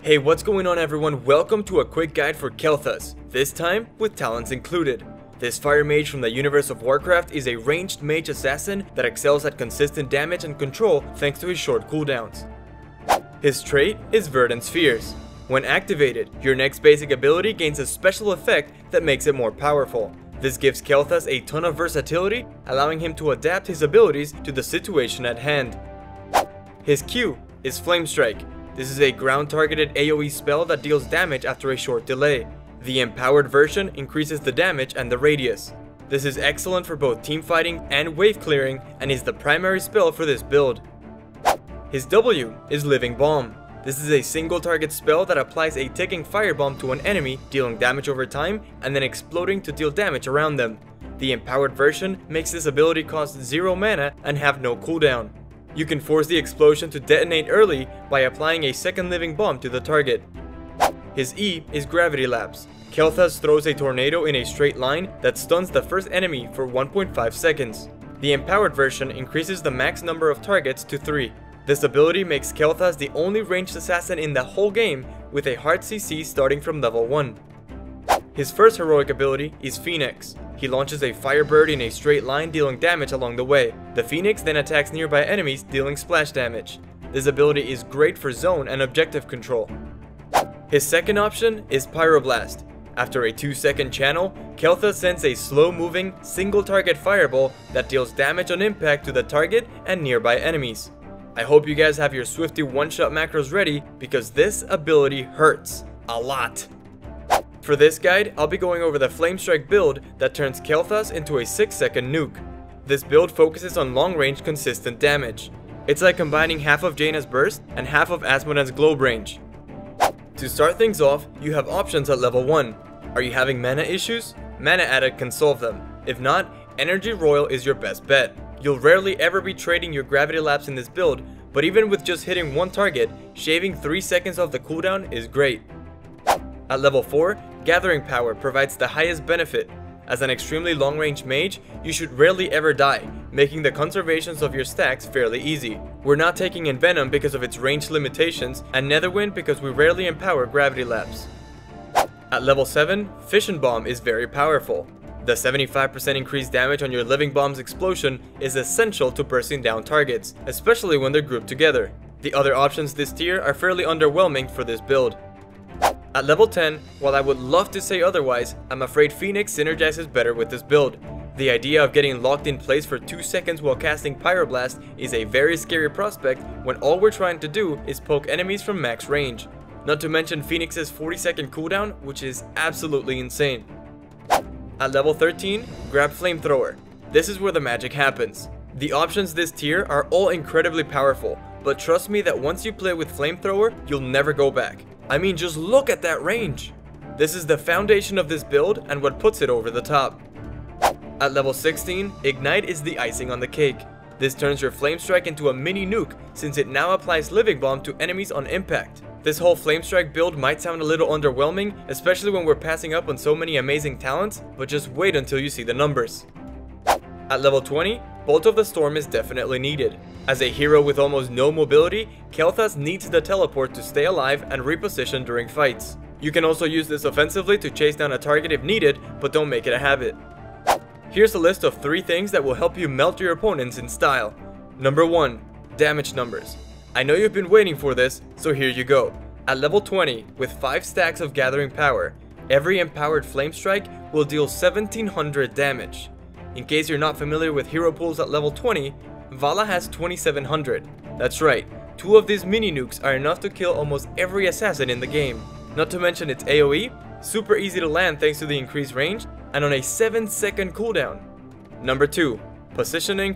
Hey, what's going on everyone? Welcome to a quick guide for Kael'Thas, this time with talents included. This fire mage from the universe of Warcraft is a ranged mage assassin that excels at consistent damage and control thanks to his short cooldowns. His trait is Verdant Spheres. When activated, your next basic ability gains a special effect that makes it more powerful. This gives Kael'Thas a ton of versatility, allowing him to adapt his abilities to the situation at hand. His Q is Flame Strike. This is a ground-targeted AoE spell that deals damage after a short delay. The empowered version increases the damage and the radius. This is excellent for both teamfighting and wave clearing and is the primary spell for this build. His W is Living Bomb. This is a single target spell that applies a ticking firebomb to an enemy, dealing damage over time and then exploding to deal damage around them. The empowered version makes this ability cost 0 mana and have no cooldown. You can force the explosion to detonate early by applying a second living bomb to the target. His E is Gravity Lapse. Kael'Thas throws a tornado in a straight line that stuns the first enemy for 1.5 seconds. The empowered version increases the max number of targets to 3. This ability makes Kael'Thas the only ranged assassin in the whole game with a hard CC starting from level 1. His first heroic ability is Phoenix. He launches a firebird in a straight line, dealing damage along the way. The Phoenix then attacks nearby enemies, dealing splash damage. This ability is great for zone and objective control. His second option is Pyroblast. After a 2-second channel, Kael'Thas sends a slow-moving, single-target fireball that deals damage on impact to the target and nearby enemies. I hope you guys have your Swifty one-shot macros ready because this ability hurts a lot. For this guide, I'll be going over the Flame Strike build that turns Kael'Thas into a 6-second nuke. This build focuses on long-range consistent damage. It's like combining half of Jaina's burst and half of Asmodan's globe range. To start things off, you have options at level 1. Are you having mana issues? Mana Addict can solve them. If not, Energy Royal is your best bet. You'll rarely ever be trading your Gravity Lapse in this build, but even with just hitting one target, shaving 3 seconds off the cooldown is great. At level 4, Gathering Power provides the highest benefit. As an extremely long-range mage, you should rarely ever die, making the conservations of your stacks fairly easy. We're not taking Envenom because of its range limitations, and Netherwind because we rarely empower Gravity Lapse. At level 7, Fission Bomb is very powerful. The 75% increased damage on your Living Bomb's explosion is essential to bursting down targets, especially when they're grouped together. The other options this tier are fairly underwhelming for this build. At level 10, while I would love to say otherwise, I'm afraid Phoenix synergizes better with this build. The idea of getting locked in place for 2 seconds while casting Pyroblast is a very scary prospect when all we're trying to do is poke enemies from max range. Not to mention Phoenix's 40-second cooldown, which is absolutely insane. At level 13, grab Flamethrower. This is where the magic happens. The options this tier are all incredibly powerful, but trust me that once you play with Flamethrower, you'll never go back. I mean, just look at that range! This is the foundation of this build and what puts it over the top. At level 16, Ignite is the icing on the cake. This turns your Flame Strike into a mini nuke since it now applies Living Bomb to enemies on impact. This whole Flame Strike build might sound a little underwhelming, especially when we're passing up on so many amazing talents, but just wait until you see the numbers. At level 20, Bolt of the Storm is definitely needed. As a hero with almost no mobility, Kael'Thas needs the teleport to stay alive and reposition during fights. You can also use this offensively to chase down a target if needed, but don't make it a habit. Here's a list of 3 things that will help you melt your opponents in style. Number 1. Damage numbers. I know you've been waiting for this, so here you go. At level 20, with 5 stacks of Gathering Power, every empowered Flame Strike will deal 1700 damage. In case you're not familiar with hero pools at level 20, Vala has 2700. That's right, 2 of these mini nukes are enough to kill almost every assassin in the game. Not to mention its AoE, super easy to land thanks to the increased range, and on a 7-second cooldown. Number 2. Positioning.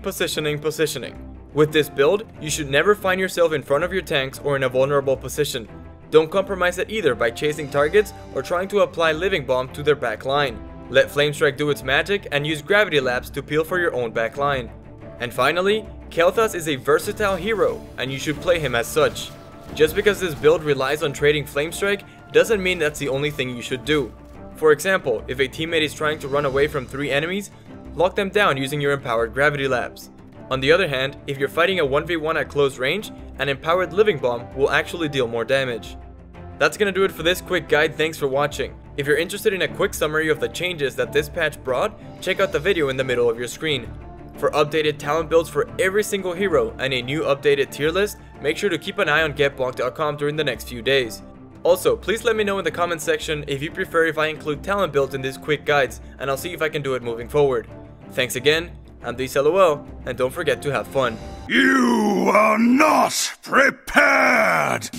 With this build, you should never find yourself in front of your tanks or in a vulnerable position. Don't compromise it either by chasing targets or trying to apply Living Bomb to their back line. Let Flame Strike do its magic and use Gravity Lapse to peel for your own back line. And finally, Kael'Thas is a versatile hero, and you should play him as such. Just because this build relies on trading Flame Strike doesn't mean that's the only thing you should do. For example, if a teammate is trying to run away from 3 enemies, lock them down using your empowered Gravity Lapse. On the other hand, if you're fighting a 1v1 at close range, an empowered Living Bomb will actually deal more damage. That's gonna do it for this quick guide. Thanks for watching. If you're interested in a quick summary of the changes that this patch brought, check out the video in the middle of your screen. For updated talent builds for every single hero and a new updated tier list, make sure to keep an eye on GetBonkd.com during the next few days. Also, please let me know in the comment section if you prefer if I include talent builds in these quick guides, and I'll see if I can do it moving forward. Thanks again, I'm DCLOL, and don't forget to have fun. You are not prepared!